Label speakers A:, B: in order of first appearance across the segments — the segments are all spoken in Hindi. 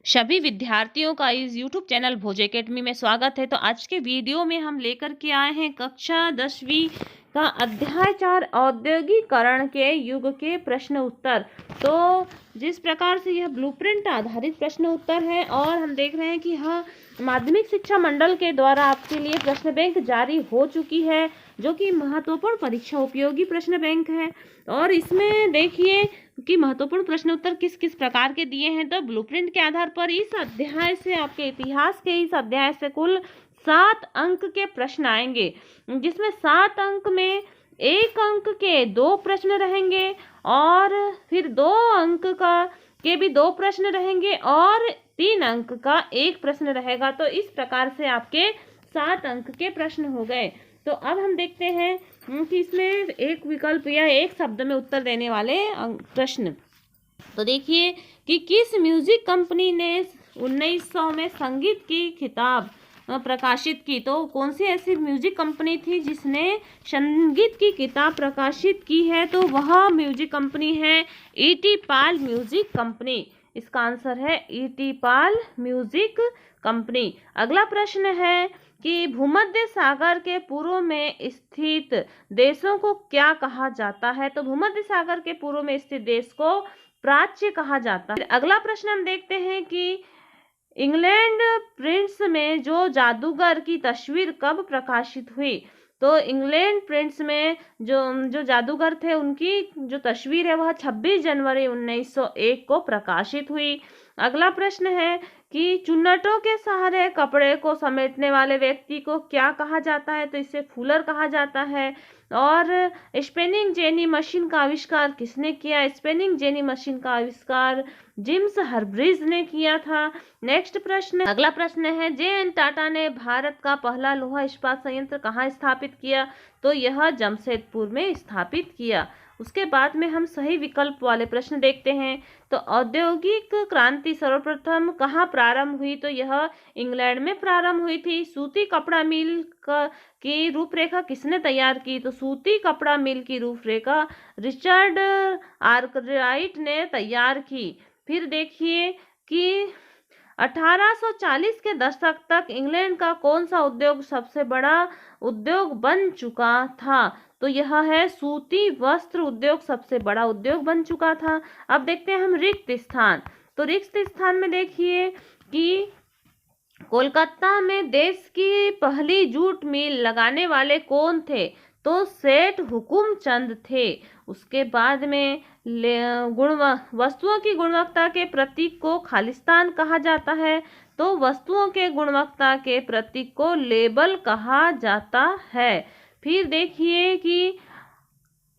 A: सभी विद्यार्थियों का इस YouTube चैनल भोज एकेडमी में स्वागत है। तो आज के वीडियो में हम लेकर के आए हैं कक्षा 10वीं का अध्याय 4 औद्योगिकरण के युग के प्रश्न उत्तर। तो जिस प्रकार से यह ब्लूप्रिंट आधारित प्रश्न उत्तर है और हम देख रहे हैं कि यह माध्यमिक शिक्षा मंडल के द्वारा आपके लिए प्रश्न बैंक जारी हो चुकी है, जो कि महत्वपूर्ण परीक्षा उपयोगी प्रश्न बैंक है। और इसमें देखिए कि महत्वपूर्ण प्रश्न उत्तर किस किस प्रकार के दिए हैं। तो ब्लूप्रिंट के आधार पर इस अध्याय से आपके इतिहास के इस अध्याय से कुल 7 अंक के प्रश्न आएंगे, जिसमें 7 अंक में 1 अंक के 2 प्रश्न रहेंगे और फिर 2 अंक का के भी 2 प्रश्न रहेंगे और 3 अंक का 1 प्रश्न रहेगा। तो इस प्रकार से आपके 7 अंक के प्रश्न हो गए। तो अब हम देखते हैं कि इसमें एक विकल्प या एक शब्द में उत्तर देने वाले प्रश्न। तो देखिए कि किस म्यूजिक कंपनी ने 1900 में संगीत की किताब प्रकाशित की। तो कौन सी ऐसी म्यूजिक कंपनी थी जिसने संगीत की किताब प्रकाशित की है? तो वह म्यूजिक कंपनी है ईटी पाल म्यूजिक कंपनी। इसका आंसर है ईटी पाल म्यूजिक कंपनी। अगला प्रश्न है कि भूमध्य सागर के पूर्व में स्थित देशों को क्या कहा जाता है? तो भूमध्य सागर के पूर्व में स्थित देश को प्राच्य कहा जाता है। अगला प्रश्न हम देखते हैं कि इंग्लैंड प्रिंट्स में जो जादूगर की तस्वीर कब प्रकाशित हुई? तो इंग्लैंड प्रिंट्स में जो जादूगर थे उनकी जो तस्वीर है वह 26 जनवरी 1901 को प्रकाशित हुई। अगला प्रश्न है कि चुन्नटों के सहारे कपड़े को समेटने वाले व्यक्ति को क्या कहा जाता है? तो इसे फूलर कहा जाता है। और स्पिनिंग जेनी मशीन का आविष्कार किसने किया? स्पिनिंग जेनी मशीन का आविष्कार जेम्स हर्ग्रीव्स ने किया था। नेक्स्ट प्रश्न, अगला प्रश्न है जे.एन. टाटा ने भारत का पहला लोहा इस्पात संयंत्र कहाँ स्थापित किया? तो यह जमशेदपुर में स्थापित किया। उसके बाद में हम सही विकल्प वाले प्रश्न देखते हैं। तो औद्योगिक क्रांति सर्वप्रथम कहाँ प्रारंभ हुई? तो यह इंग्लैंड में प्रारंभ हुई थी। सूती कपड़ा मिल की रूपरेखा किसने तैयार की? तो सूती कपड़ा मिल की रूपरेखा रिचर्ड आर्कराइट ने तैयार की। फिर देखिए कि 1840 के दशक तक इंग्लैंड का कौन सा उद्योग सबसे बड़ा उद्योग बन चुका था? तो यह है सूती वस्त्र उद्योग सबसे बड़ा उद्योग बन चुका था। अब देखते हैं हम रिक्त स्थान। तो रिक्त स्थान में देखिए कि कोलकाता में देश की पहली जूट मिल लगाने वाले कौन थे? तो सेठ हुकुमचंद थे। उसके बाद में वस्तुओं की गुणवत्ता के प्रतीक को खालिस्तान कहा जाता है। तो वस्तुओं के गुणवत्ता के प्रतीक को लेबल कहा जाता है। फिर देखिए कि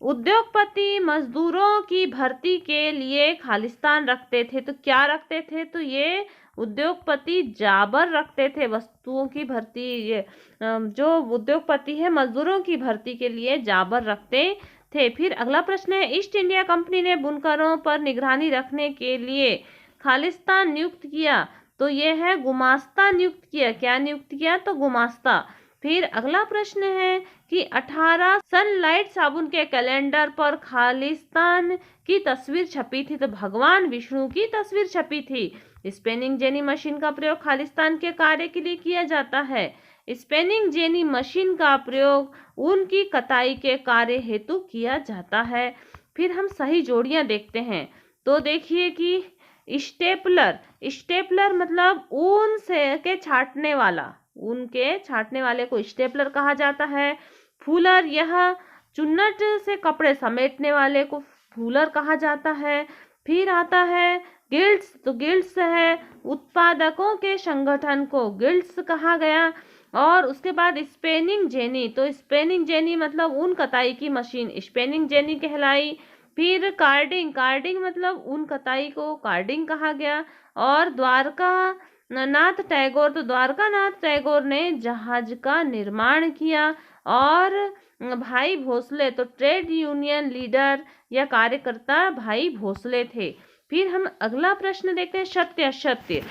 A: उद्योगपति मजदूरों की भर्ती के लिए खालिस्तान रखते थे। तो क्या रखते थे? तो ये उद्योगपति जाबर रखते थे वस्तुओं की भर्ती। ये जो उद्योगपति है मजदूरों की भर्ती के लिए जाबर रखते थे। फिर अगला प्रश्न है ईस्ट इंडिया कंपनी ने बुनकरों पर निगरानी रखने के लिए खालिस्तान नियुक्त किया। तो ये है गुमास्ता नियुक्त किया। क्या नियुक्त किया? तो गुमास्ता। फिर अगला प्रश्न है कि 18 सनलाइट साबुन के कैलेंडर पर खालिस्तान की तस्वीर छपी थी। तो भगवान विष्णु की तस्वीर छपी थी। स्पिनिंग जेनी मशीन का प्रयोग खालिस्तान के कार्य के लिए किया जाता है। स्पिनिंग जेनी मशीन का प्रयोग ऊन की कताई के कार्य हेतु किया जाता है। फिर हम सही जोड़ियां देखते हैं। तो देखिए कि स्टेपलर मतलब ऊन से के छाटने वाला, ऊन के छाटने वाले को स्टेपलर कहा जाता है। फूलर, यह चुन्नट से कपड़े समेटने वाले को फूलर कहा जाता है। फिर आता है गिल्ड्स। तो गिल्ड्स है उत्पादकों के संगठन को गिल्ड्स कहा गया। और उसके बाद स्पिनिंग जेनी। तो स्पिनिंग जेनी मतलब ऊन कताई की मशीन स्पिनिंग जेनी कहलाई। फिर कार्डिंग मतलब ऊन कताई को कार्डिंग कहा गया। और द्वारका नाथ टैगोर ने जहाज का निर्माण किया। और भाई भोसले, तो ट्रेड यूनियन लीडर या कार्यकर्ता भाई भोसले थे। फिर हम अगला प्रश्न देखते हैं सत्य असत्य।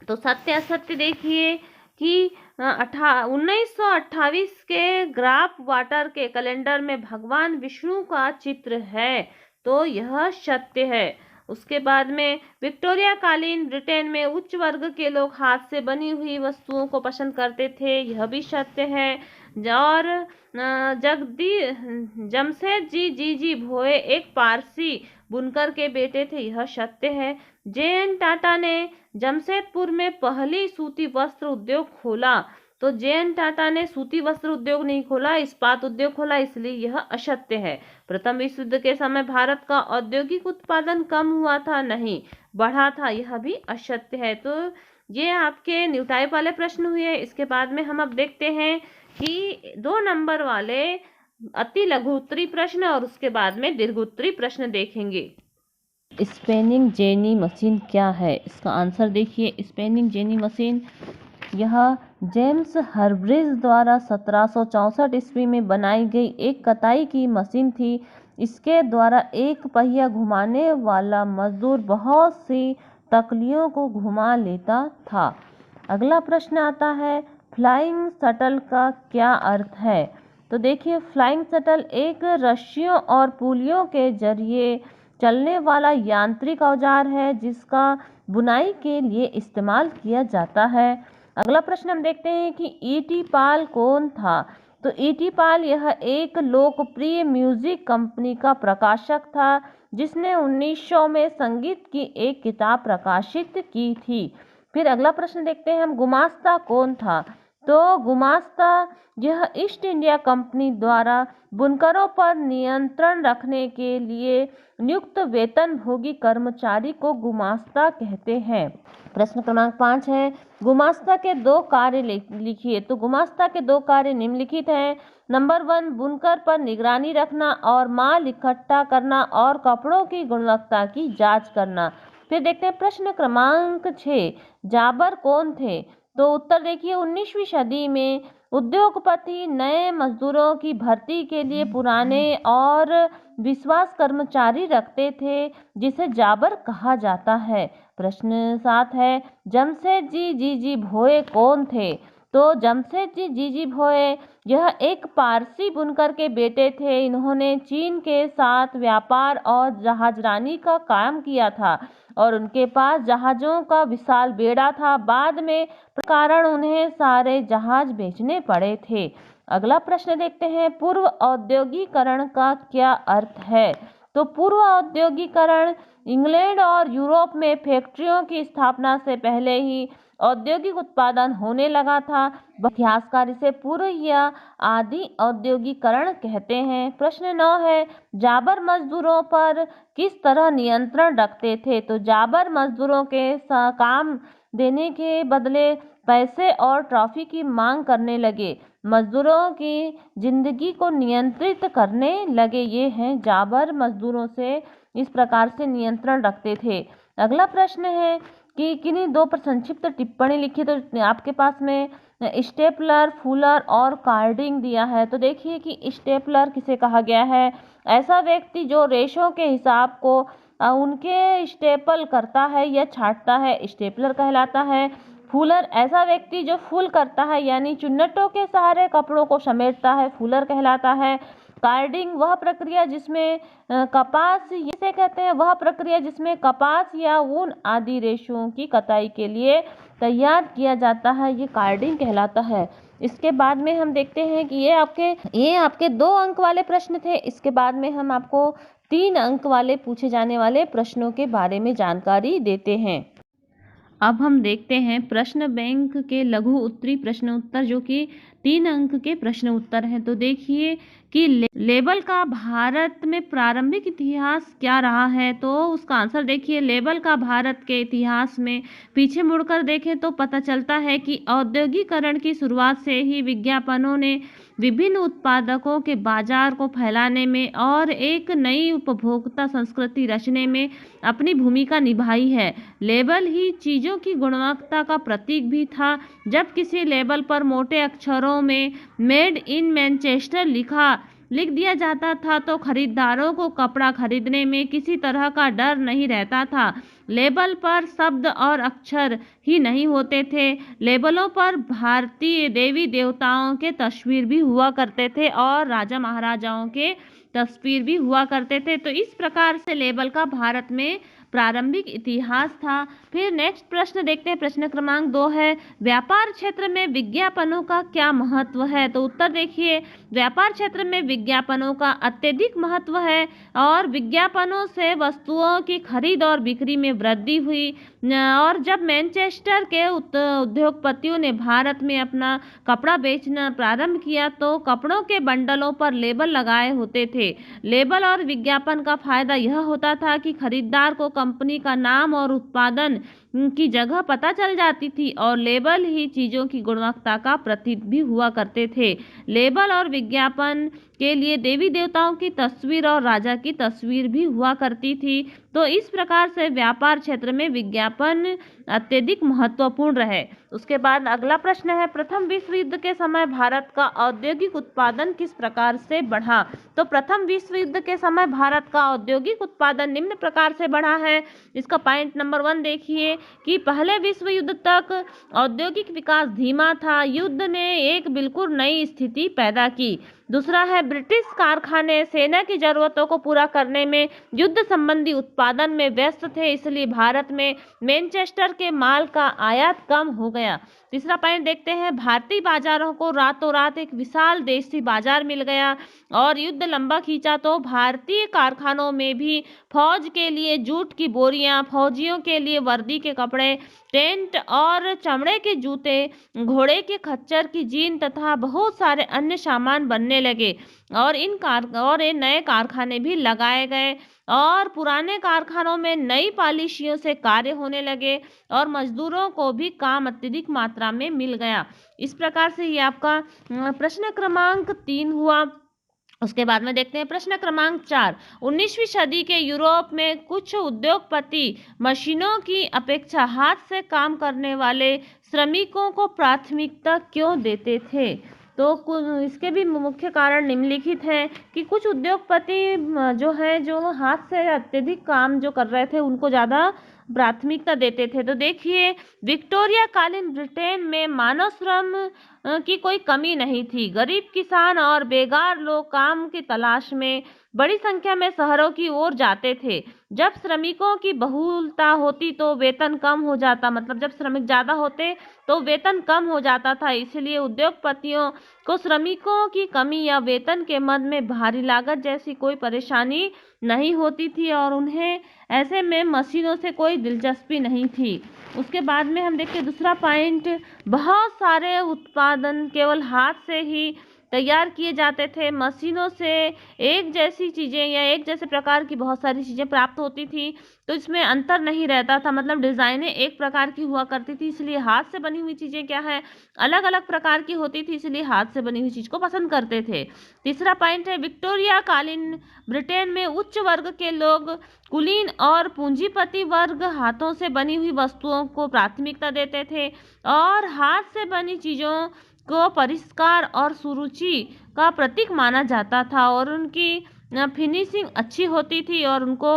A: तो सत्य असत्य देखिए कि 1928 के ग्राफ वाटर के कैलेंडर में भगवान विष्णु का चित्र है। तो यह सत्य है। उसके बाद में विक्टोरिया कालीन ब्रिटेन में उच्च वर्ग के लोग हाथ से बनी हुई वस्तुओं को पसंद करते थे, यह भी सत्य है। और जमशेद जी भोये एक पारसी बुनकर के बेटे थे, यह सत्य है। जे.एन. टाटा ने जमशेदपुर में पहली सूती वस्त्र उद्योग खोला, तो जे.एन. टाटा ने सूती वस्त्र उद्योग नहीं खोला, इस्पात उद्योग खोला, इसलिए यह असत्य है। प्रथम विश्व युद्ध के समय भारत का औद्योगिक उत्पादन कम हुआ था, नहीं बढ़ा था, यह भी असत्य है। तो ये आपके न्यू टाइप वाले प्रश्न हुए। इसके बाद में हम अब देखते हैं कि 2 नंबर वाले अति लघु उत्तरी प्रश्न और उसके बाद में दीर्घ उत्तरी प्रश्न देखेंगे। स्पिनिंग जेनी मशीन क्या है? इसका आंसर देखिए, स्पिनिंग जेनी मशीन यह जेम्स हर्ब्रिज द्वारा 1764 ईस्वी में बनाई गई एक कताई की मशीन थी। इसके द्वारा एक पहिया घुमाने वाला मजदूर बहुत सी तकलियों को घुमा लेता था। अगला प्रश्न आता है, फ्लाइंग शटल का क्या अर्थ है? तो देखिए, फ्लाइंग शटल एक रस्सियों और पुलियों के जरिए चलने वाला यांत्रिक औजार है जिसका बुनाई के लिए इस्तेमाल किया जाता है। अगला प्रश्न हम देखते हैं कि ई.टी. पाल कौन था? तो ई.टी. पाल यह एक लोकप्रिय म्यूजिक कंपनी का प्रकाशक था जिसने 1900 में संगीत की एक किताब प्रकाशित की थी। फिर अगला प्रश्न देखते हैं हम, गुमास्ता कौन था? तो गुमास्ता यह ईस्ट इंडिया कंपनी द्वारा बुनकरों पर नियंत्रण रखने के लिए नियुक्त वेतनभोगी कर्मचारी को गुमास्ता कहते हैं। प्रश्न क्रमांक 5 है, गुमास्ता के 2 कार्य लिखिए। तो गुमास्ता के 2 कार्य निम्नलिखित हैं। नंबर 1, बुनकर पर निगरानी रखना और माल इकट्ठा करना और कपड़ों की गुणवत्ता की जांच करना। फिर देखते हैं प्रश्न क्रमांक 6, जाबर कौन थे? तो उत्तर देखिए, 19वीं सदी में उद्योगपति नए मजदूरों की भर्ती के लिए पुराने और विश्वास कर्मचारी रखते थे जिसे जाबर कहा जाता है। प्रश्न 7 है, जमशेद जी भोये कौन थे? तो जमशेद जी भोये यह एक पारसी बुनकर के बेटे थे। इन्होंने चीन के साथ व्यापार और जहाजरानी का काम किया था और उनके पास जहाजों का विशाल बेड़ा था। बाद में कारण उन्हें सारे जहाज बेचने पड़े थे। अगला प्रश्न देखते हैं, पूर्व औद्योगिकरण का क्या अर्थ है? तो पूर्व औद्योगिकरण इंग्लैंड और यूरोप में फैक्ट्रियों की स्थापना से पहले ही औद्योगिक उत्पादन होने लगा था। इतिहासकार इसे पूर्व या आदि औद्योगिकरण कहते हैं। प्रश्न 9 है, जाबर मजदूरों पर किस तरह नियंत्रण रखते थे? तो जाबर मजदूरों के काम देने के बदले पैसे और ट्रॉफी की मांग करने लगे, मजदूरों की जिंदगी को नियंत्रित करने लगे। ये हैं जाबर मजदूरों से इस प्रकार से नियंत्रण रखते थे। अगला प्रश्न है कि किन्हीं 2 पर संक्षिप्त टिप्पणी लिखी। तो आपके पास में स्टेपलर, फूलर और कार्डिंग दिया है। तो देखिए कि स्टेपलर किसे कहा गया है? ऐसा व्यक्ति जो रेशों के हिसाब को उनके स्टेपल करता है या छांटता है, स्टेपलर कहलाता है। फूलर ऐसा व्यक्ति जो फूल करता है यानी चुन्नटों के सहारे कपड़ों को समेटता है, फूलर कहलाता है। कार्डिंग वह प्रक्रिया जिसमें कपास, इसे कहते हैं वह प्रक्रिया जिसमें कपास या ऊन आदि रेशों की कताई के लिए तैयार किया जाता है, ये कार्डिंग कहलाता है। इसके बाद में हम देखते हैं कि ये आपके 2 अंक वाले प्रश्न थे। इसके बाद में हम आपको 3 अंक वाले पूछे जाने वाले प्रश्नों के बारे में जानकारी देते हैं। अब हम देखते हैं प्रश्न बैंक के लघु उत्तरी प्रश्न उत्तर, जो कि 3 अंक के प्रश्न उत्तर हैं। तो देखिए कि लेबल का भारत में प्रारंभिक इतिहास क्या रहा है? तो उसका आंसर देखिए, लेबल का भारत के इतिहास में पीछे मुड़कर देखें तो पता चलता है कि औद्योगिकरण की शुरुआत से ही विज्ञापनों ने विभिन्न उत्पादकों के बाजार को फैलाने में और एक नई उपभोक्ता संस्कृति रचने में अपनी भूमिका निभाई है। लेबल ही चीज़ों की गुणवत्ता का प्रतीक भी था। जब किसी लेबल पर मोटे अक्षरों में मेड इन मैनचेस्टर लिख दिया जाता था तो खरीदारों को कपड़ा खरीदने में किसी तरह का डर नहीं रहता था। लेबल पर शब्द और अक्षर ही नहीं होते थे, लेबलों पर भारतीय देवी देवताओं के तस्वीर भी हुआ करते थे और राजा महाराजाओं के तस्वीर भी हुआ करते थे। तो इस प्रकार से लेबल का भारत में प्रारंभिक इतिहास था। फिर नेक्स्ट प्रश्न देखते हैं, प्रश्न क्रमांक 2 है, व्यापार क्षेत्र में विज्ञापनों का क्या महत्व है? तो उत्तर देखिए, व्यापार क्षेत्र में विज्ञापनों का अत्यधिक महत्व है और विज्ञापनों से वस्तुओं की खरीद और बिक्री में वृद्धि हुई। और जब मैनचेस्टर के उद्योगपतियों ने भारत में अपना कपड़ा बेचना प्रारंभ किया तो कपड़ों के बंडलों पर लेबल लगाए होते थे। लेबल और विज्ञापन का फायदा यह होता था कि खरीदार को कंपनी का नाम और उत्पादन की जगह पता चल जाती थी और लेबल ही चीज़ों की गुणवत्ता का प्रतीक भी हुआ करते थे। लेबल और विज्ञापन के लिए देवी देवताओं की तस्वीर और राजा की तस्वीर भी हुआ करती थी। तो इस प्रकार से व्यापार क्षेत्र में विज्ञापन अत्यधिक महत्वपूर्ण रहे। उसके बाद अगला प्रश्न है, प्रथम विश्व युद्ध के समय भारत का औद्योगिक उत्पादन किस प्रकार से बढ़ा? तो प्रथम विश्व युद्ध के समय भारत का औद्योगिक उत्पादन निम्न प्रकार से बढ़ा है। इसका पॉइंट नंबर 1 देखिए कि पहले विश्व युद्ध तक औद्योगिक विकास धीमा था। युद्ध ने एक बिल्कुल नई स्थिति पैदा की। दूसरा है, ब्रिटिश कारखाने सेना की जरूरतों को पूरा करने में युद्ध संबंधी उत्पादन में व्यस्त थे, इसलिए भारत में मैनचेस्टर के माल का आयात कम हो गया। तीसरा पॉइंट देखते हैं, भारतीय बाजारों को रातों रात एक विशाल देशी बाजार मिल गया और युद्ध लंबा खींचा तो भारतीय कारखानों में भी फौज के लिए जूट की बोरियां, फौजियों के लिए वर्दी के कपड़े, टेंट और चमड़े के जूते, घोड़े के खच्चर की जीन तथा बहुत सारे अन्य सामान बनने लगे और इन नए कारखाने भी लगाए गए और पुराने कारखानों में नई पॉलिसियों से कार्य होने लगे और मजदूरों को भी काम अत्यधिक मात्रा में मिल गया। इस प्रकार से ये आपका प्रश्न क्रमांक 3 हुआ। उसके बाद में देखते हैं प्रश्न क्रमांक 4, 19वीं सदी के यूरोप में कुछ उद्योगपति मशीनों की अपेक्षा हाथ से काम करने वाले श्रमिकों को प्राथमिकता क्यों देते थे? तो इसके भी मुख्य कारण निम्नलिखित हैं कि कुछ उद्योगपति जो हाथ से अत्यधिक काम जो कर रहे थे उनको ज़्यादा प्राथमिकता देते थे। तो देखिए, विक्टोरिया कालीन ब्रिटेन में मानव श्रम की कोई कमी नहीं थी। गरीब किसान और बेकार लोग काम की तलाश में बड़ी संख्या में शहरों की ओर जाते थे। जब श्रमिकों की बहुलता होती तो वेतन कम हो जाता, मतलब जब श्रमिक ज़्यादा होते तो वेतन कम हो जाता था। इसलिए उद्योगपतियों को श्रमिकों की कमी या वेतन के मद में भारी लागत जैसी कोई परेशानी नहीं होती थी और उन्हें ऐसे में मशीनों से कोई दिलचस्पी नहीं थी। उसके बाद में हम देखते हैं दूसरा पॉइंट, बहुत सारे उत्पादन केवल हाथ से ही तैयार किए जाते थे। मशीनों से एक जैसी चीज़ें या एक जैसे प्रकार की बहुत सारी चीज़ें प्राप्त होती थी तो इसमें अंतर नहीं रहता था, मतलब डिज़ाइनें एक प्रकार की हुआ करती थी, इसलिए हाथ से बनी हुई चीज़ें क्या है अलग अलग प्रकार की होती थी, इसलिए हाथ से बनी हुई चीज़ को पसंद करते थे। तीसरा पॉइंट है, विक्टोरिया कालीन ब्रिटेन में उच्च वर्ग के लोग, कुलीन और पूंजीपति वर्ग हाथों से बनी हुई वस्तुओं को प्राथमिकता देते थे और हाथ से बनी चीज़ों को परिष्कार और सुरुचि का प्रतीक माना जाता था और उनकी फिनिशिंग अच्छी होती थी और उनको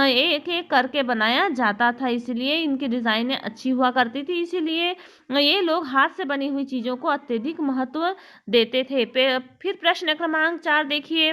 A: एक एक करके बनाया जाता था, इसलिए इनकी डिज़ाइनें अच्छी हुआ करती थी, इसीलिए ये लोग हाथ से बनी हुई चीज़ों को अत्यधिक महत्व देते थे। फिर प्रश्न क्रमांक 4 देखिए,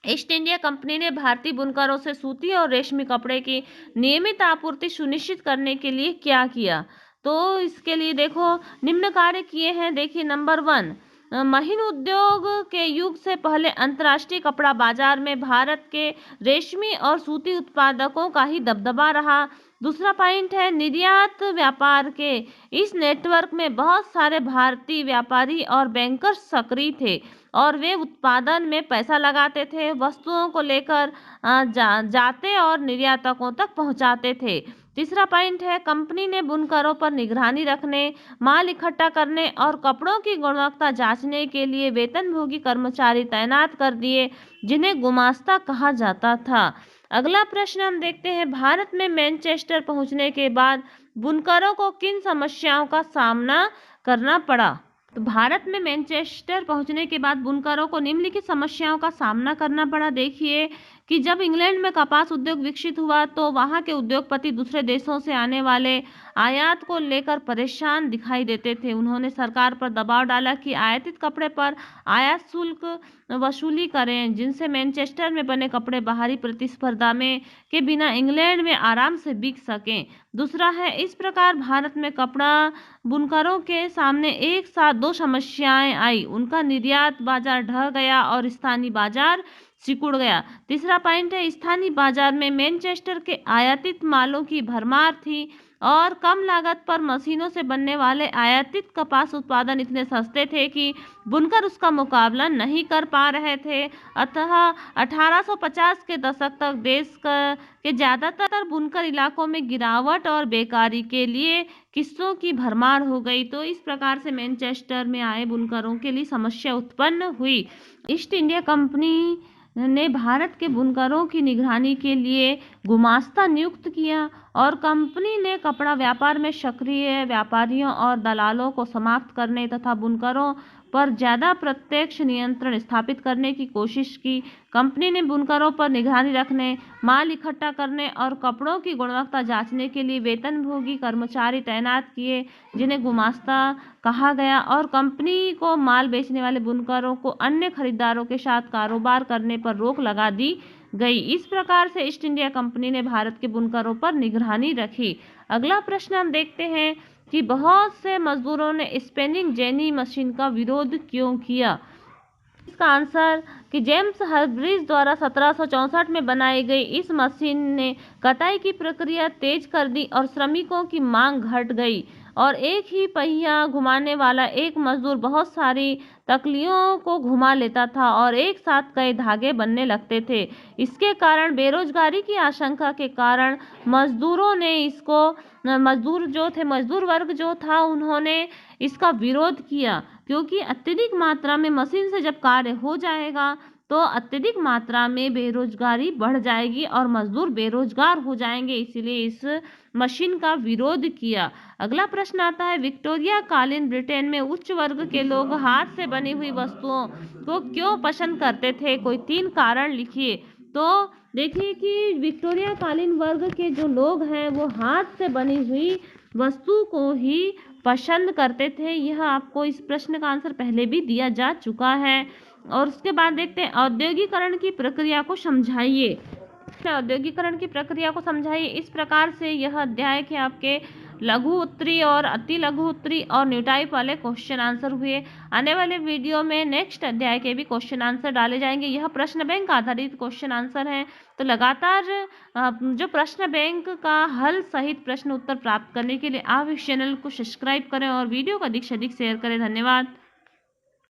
A: ईस्ट इंडिया कंपनी ने भारतीय बुनकरों से सूती और रेशमी कपड़े की नियमित आपूर्ति सुनिश्चित करने के लिए क्या किया? तो इसके लिए देखो निम्न कार्य किए हैं। देखिए, नंबर 1, महीन उद्योग के युग से पहले अंतर्राष्ट्रीय कपड़ा बाजार में भारत के रेशमी और सूती उत्पादकों का ही दबदबा रहा। दूसरा पॉइंट है, निर्यात व्यापार के इस नेटवर्क में बहुत सारे भारतीय व्यापारी और बैंकर्स सक्रिय थे और वे उत्पादन में पैसा लगाते थे, वस्तुओं को लेकर जाते और निर्यातकों तक पहुंचाते थे। तीसरा पॉइंट है, कंपनी ने बुनकरों पर निगरानी रखने, माल इकट्ठा करने और कपड़ों की गुणवत्ता जांचने के लिए वेतनभोगी कर्मचारी तैनात कर दिए जिन्हें गुमास्ता कहा जाता था। अगला प्रश्न हम देखते हैं, भारत में मैनचेस्टर पहुंचने के बाद बुनकरों को किन समस्याओं का सामना करना पड़ा? तो भारत में मैनचेस्टर पहुंचने के बाद बुनकरों को निम्नलिखित समस्याओं का सामना करना पड़ा। देखिए कि जब इंग्लैंड में कपास उद्योग विकसित हुआ तो वहाँ के उद्योगपति दूसरे देशों से आने वाले आयात को लेकर परेशान दिखाई देते थे। उन्होंने सरकार पर दबाव डाला कि आयातित कपड़े पर आयात शुल्क वसूली करें, जिनसे मैनचेस्टर में बने कपड़े बाहरी प्रतिस्पर्धा में के बिना इंग्लैंड में आराम से बिक सकें। दूसरा है, इस प्रकार भारत में कपड़ा बुनकरों के सामने एक साथ दो समस्याएं आई। उनका निर्यात बाजार ढह गया और स्थानीय बाजार सिकुड़ गया। तीसरा पॉइंट है, स्थानीय बाजार में मैनचेस्टर के आयातित मालों की भरमार थी और कम लागत पर मशीनों से बनने वाले आयातित कपास उत्पादन इतने सस्ते थे कि बुनकर उसका मुकाबला नहीं कर पा रहे थे। अतः 1850 के दशक तक देश के ज़्यादातर बुनकर इलाकों में गिरावट और बेकारी के लिए किस्सों की भरमार हो गई। तो इस प्रकार से मैनचेस्टर में आए बुनकरों के लिए समस्या उत्पन्न हुई। ईस्ट इंडिया कंपनी ने भारत के बुनकरों की निगरानी के लिए गुमास्ता नियुक्त किया और कंपनी ने कपड़ा व्यापार में सक्रिय व्यापारियों और दलालों को समाप्त करने तथा बुनकरों पर ज़्यादा प्रत्यक्ष नियंत्रण स्थापित करने की कोशिश की। कंपनी ने बुनकरों पर निगरानी रखने, माल इकट्ठा करने और कपड़ों की गुणवत्ता जांचने के लिए वेतनभोगी कर्मचारी तैनात किए, जिन्हें गुमास्ता कहा गया, और कंपनी को माल बेचने वाले बुनकरों को अन्य खरीदारों के साथ कारोबार करने पर रोक लगा दी गई। इस प्रकार से ईस्ट इंडिया कंपनी ने भारत के बुनकरों पर निगरानी रखी। अगला प्रश्न हम देखते हैं कि बहुत से मजदूरों ने स्पिनिंग जेनी मशीन का विरोध क्यों किया। इसका आंसर कि जेम्स हर्ग्रीव्स द्वारा 1764 में बनाई गई इस मशीन ने कटाई की प्रक्रिया तेज कर दी और श्रमिकों की मांग घट गई और एक ही पहिया घुमाने वाला एक मजदूर बहुत सारी तकलियों को घुमा लेता था और एक साथ कई धागे बनने लगते थे। इसके कारण बेरोजगारी की आशंका के कारण मजदूरों ने मजदूर वर्ग जो था उन्होंने इसका विरोध किया, क्योंकि अत्यधिक मात्रा में मशीन से जब कार्य हो जाएगा तो अत्यधिक मात्रा में बेरोजगारी बढ़ जाएगी और मजदूर बेरोजगार हो जाएंगे, इसीलिए इस मशीन का विरोध किया। अगला प्रश्न आता है, विक्टोरिया कालीन ब्रिटेन में उच्च वर्ग के लोग हाथ से बनी हुई वस्तुओं को क्यों पसंद करते थे? कोई 3 कारण लिखिए। तो देखिए कि विक्टोरिया कालीन वर्ग के जो लोग हैं वो हाथ से बनी हुई वस्तु को ही पसंद करते थे। यह आपको इस प्रश्न का आंसर पहले भी दिया जा चुका है। और उसके बाद देखते हैं, औद्योगिकरण की प्रक्रिया को समझाइए। औद्योगिकरण की प्रक्रिया को समझाइए। इस प्रकार से यह अध्याय के आपके लघु उत्तरी और अति लघु उत्तरी और न्यू टाइप वाले क्वेश्चन आंसर हुए। आने वाले वीडियो में नेक्स्ट अध्याय के भी क्वेश्चन आंसर डाले जाएंगे। यह प्रश्न बैंक आधारित क्वेश्चन आंसर है, तो लगातार जो प्रश्न बैंक का हल सहित प्रश्न उत्तर प्राप्त करने के लिए आप इस चैनल को सब्सक्राइब करें और वीडियो को अधिक से अधिक शेयर करें। धन्यवाद।